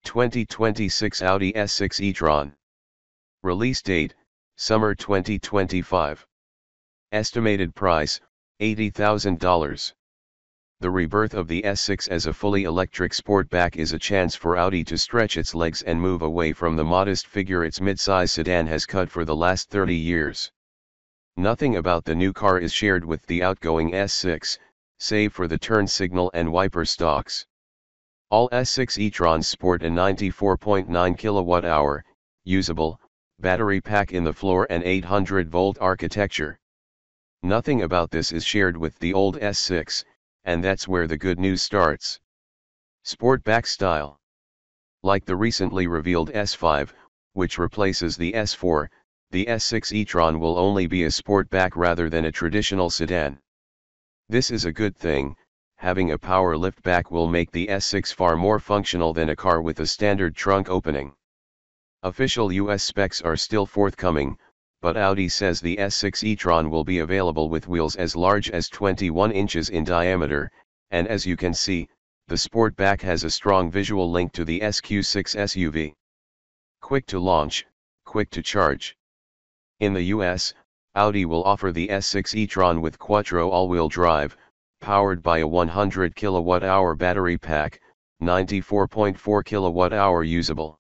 2026 Audi S6 e-tron. Release date, summer 2025. Estimated price, $80,000. The rebirth of the S6 as a fully electric sportback is a chance for Audi to stretch its legs and move away from the modest figure its midsize sedan has cut for the last 30 years. Nothing about the new car is shared with the outgoing S6, save for the turn signal and wiper stalks. All S6 e-trons sport a 94.9 kWh, usable, battery pack in the floor and 800-volt architecture. Nothing about this is shared with the old S6, and that's where the good news starts. Sportback style. Like the recently revealed S5, which replaces the S4, the S6 e-tron will only be a sportback rather than a traditional sedan. This is a good thing. Having a power liftback will make the S6 far more functional than a car with a standard trunk opening. Official US specs are still forthcoming, but Audi says the S6 e-tron will be available with wheels as large as 21 inches in diameter, and as you can see, the Sportback has a strong visual link to the SQ6 SUV. Quick to launch, quick to charge. In the US, Audi will offer the S6 e-tron with Quattro all-wheel drive, powered by a 100 kWh battery pack, 94.4 kWh usable.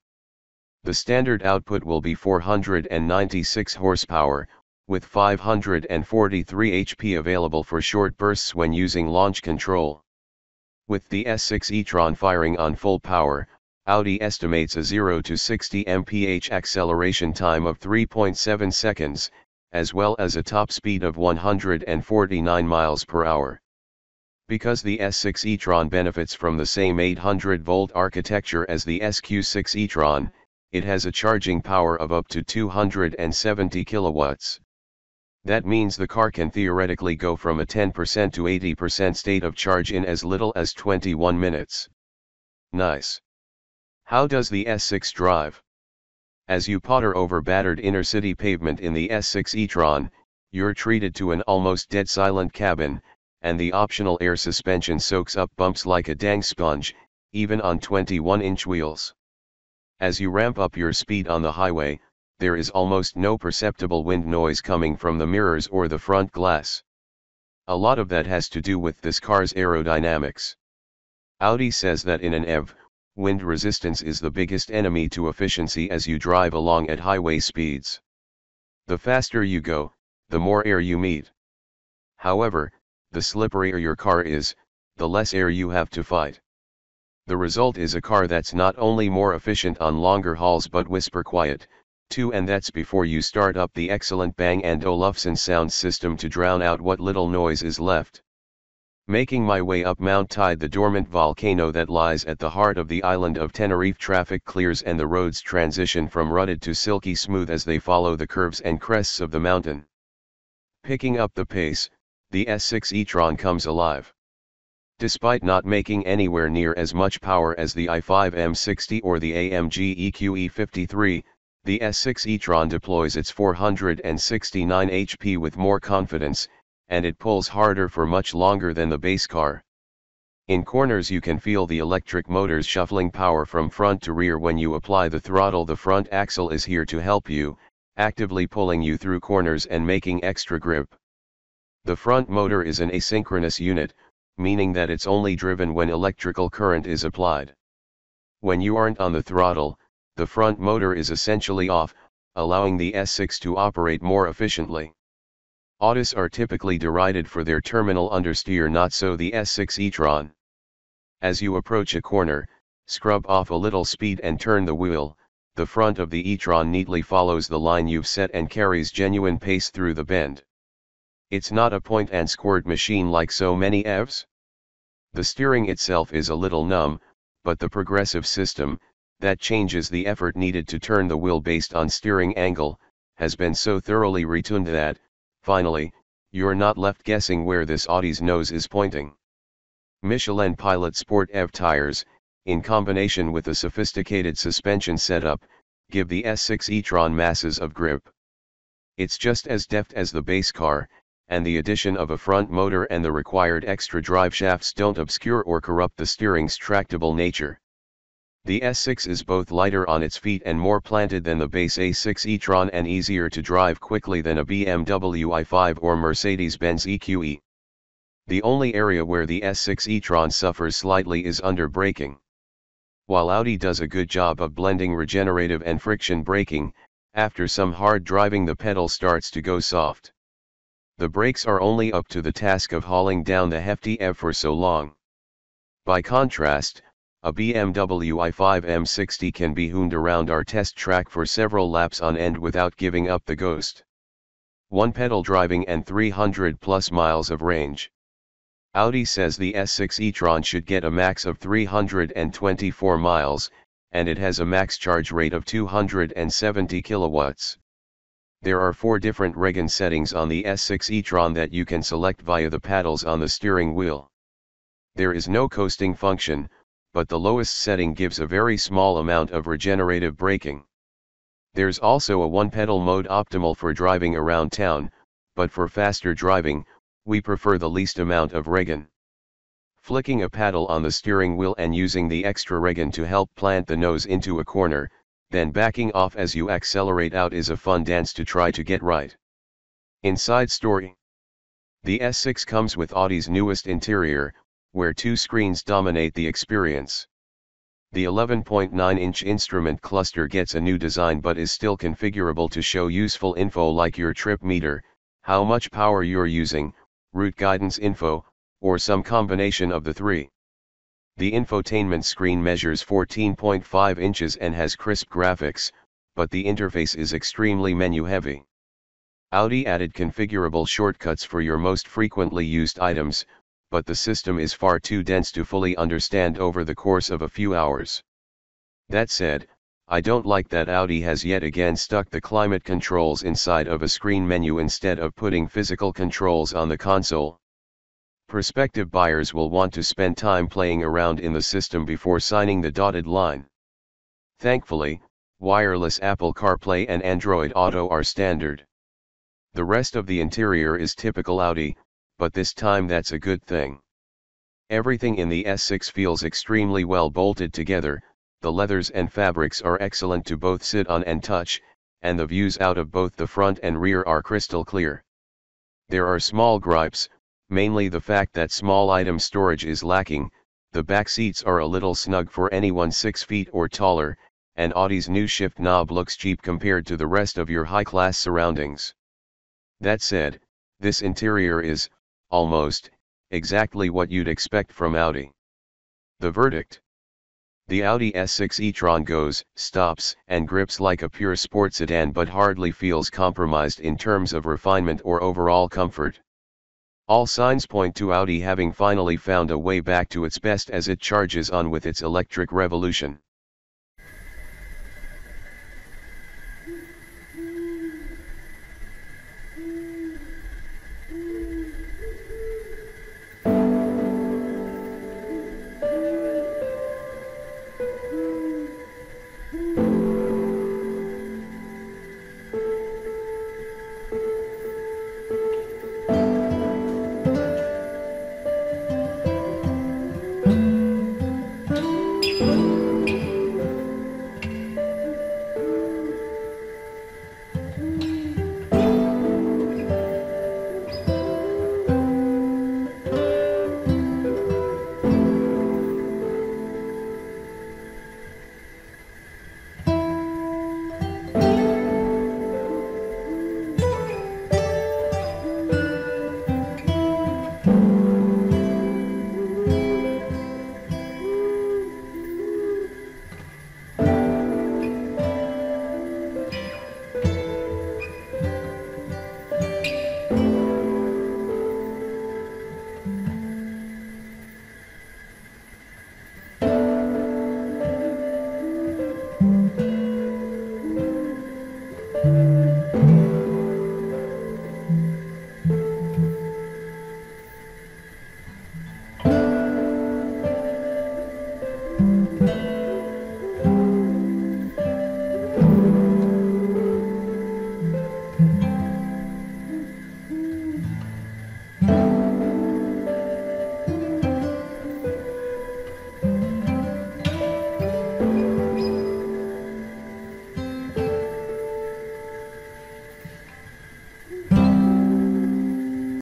The standard output will be 496 horsepower, with 543 HP available for short bursts when using launch control. With the S6 e-tron firing on full power, Audi estimates a 0 to 60 mph acceleration time of 3.7 seconds, as well as a top speed of 149 miles per hour. Because the S6 e-tron benefits from the same 800-volt architecture as the SQ6 e-tron, it has a charging power of up to 270 kilowatts. That means the car can theoretically go from a 10% to 80% state of charge in as little as 21 minutes. Nice. How does the S6 drive? As you potter over battered inner-city pavement in the S6 e-tron, you're treated to an almost dead silent cabin, and the optional air suspension soaks up bumps like a dang sponge, even on 21-inch wheels. As you ramp up your speed on the highway, there is almost no perceptible wind noise coming from the mirrors or the front glass. A lot of that has to do with this car's aerodynamics. Audi says that in an EV, wind resistance is the biggest enemy to efficiency as you drive along at highway speeds. The faster you go, the more air you meet. However, the slipperier your car is, the less air you have to fight. The result is a car that's not only more efficient on longer hauls but whisper quiet, too, and that's before you start up the excellent Bang & Olufsen sound system to drown out what little noise is left. Making my way up Mount Tide, the dormant volcano that lies at the heart of the island of Tenerife, traffic clears and the roads transition from rutted to silky smooth as they follow the curves and crests of the mountain. Picking up the pace, the S6 e-tron comes alive. Despite not making anywhere near as much power as the i5 M60 or the AMG EQE53, the S6 e-tron deploys its 469 HP with more confidence, and it pulls harder for much longer than the base car. In corners you can feel the electric motors shuffling power from front to rear when you apply the throttle. The front axle is here to help you, actively pulling you through corners and making extra grip. The front motor is an asynchronous unit, meaning that it's only driven when electrical current is applied. When you aren't on the throttle, the front motor is essentially off, allowing the S6 to operate more efficiently. Audis are typically derided for their terminal understeer, not so the S6 e-tron. As you approach a corner, scrub off a little speed and turn the wheel, the front of the e-tron neatly follows the line you've set and carries genuine pace through the bend. It's not a point-and-squirt machine like so many EVs. The steering itself is a little numb, but the progressive system, that changes the effort needed to turn the wheel based on steering angle, has been so thoroughly retuned that, finally, you're not left guessing where this Audi's nose is pointing. Michelin Pilot Sport EV tires, in combination with a sophisticated suspension setup, give the S6 e-tron masses of grip. It's just as deft as the base car, and the addition of a front motor and the required extra drive shafts don't obscure or corrupt the steering's tractable nature. The S6 is both lighter on its feet and more planted than the base A6 e-tron and easier to drive quickly than a BMW i5 or Mercedes-Benz EQE. The only area where the S6 e-tron suffers slightly is under braking. While Audi does a good job of blending regenerative and friction braking, after some hard driving the pedal starts to go soft. The brakes are only up to the task of hauling down the hefty EV for so long. By contrast, a BMW i5 M60 can be hooned around our test track for several laps on end without giving up the ghost. One pedal driving and 300 plus miles of range. Audi says the S6 e-tron should get a max of 324 miles, and it has a max charge rate of 270 kilowatts. There are 4 different regen settings on the S6 e-tron that you can select via the paddles on the steering wheel. There is no coasting function, but the lowest setting gives a very small amount of regenerative braking. There's also a one-pedal mode optimal for driving around town, but for faster driving, we prefer the least amount of regen. Flicking a paddle on the steering wheel and using the extra regen to help plant the nose into a corner, then backing off as you accelerate out is a fun dance to try to get right. Inside story. The S6 comes with Audi's newest interior, where 2 screens dominate the experience. The 11.9-inch instrument cluster gets a new design but is still configurable to show useful info like your trip meter, how much power you're using, route guidance info, or some combination of the 3. The infotainment screen measures 14.5 inches and has crisp graphics, but the interface is extremely menu-heavy. Audi added configurable shortcuts for your most frequently used items, but the system is far too dense to fully understand over the course of a few hours. That said, I don't like that Audi has yet again stuck the climate controls inside of a screen menu instead of putting physical controls on the console. Prospective buyers will want to spend time playing around in the system before signing the dotted line. Thankfully, wireless Apple CarPlay and Android Auto are standard. The rest of the interior is typical Audi, but this time that's a good thing. Everything in the S6 feels extremely well bolted together, the leathers and fabrics are excellent to both sit on and touch, and the views out of both the front and rear are crystal clear. There are small gripes, mainly the fact that small item storage is lacking, the back seats are a little snug for anyone 6 feet or taller, and Audi's new shift knob looks cheap compared to the rest of your high-class surroundings. That said, this interior is, almost, exactly what you'd expect from Audi. The verdict. The Audi S6 e-tron goes, stops, and grips like a pure sport sedan but hardly feels compromised in terms of refinement or overall comfort. All signs point to Audi having finally found a way back to its best as it charges on with its electric revolution.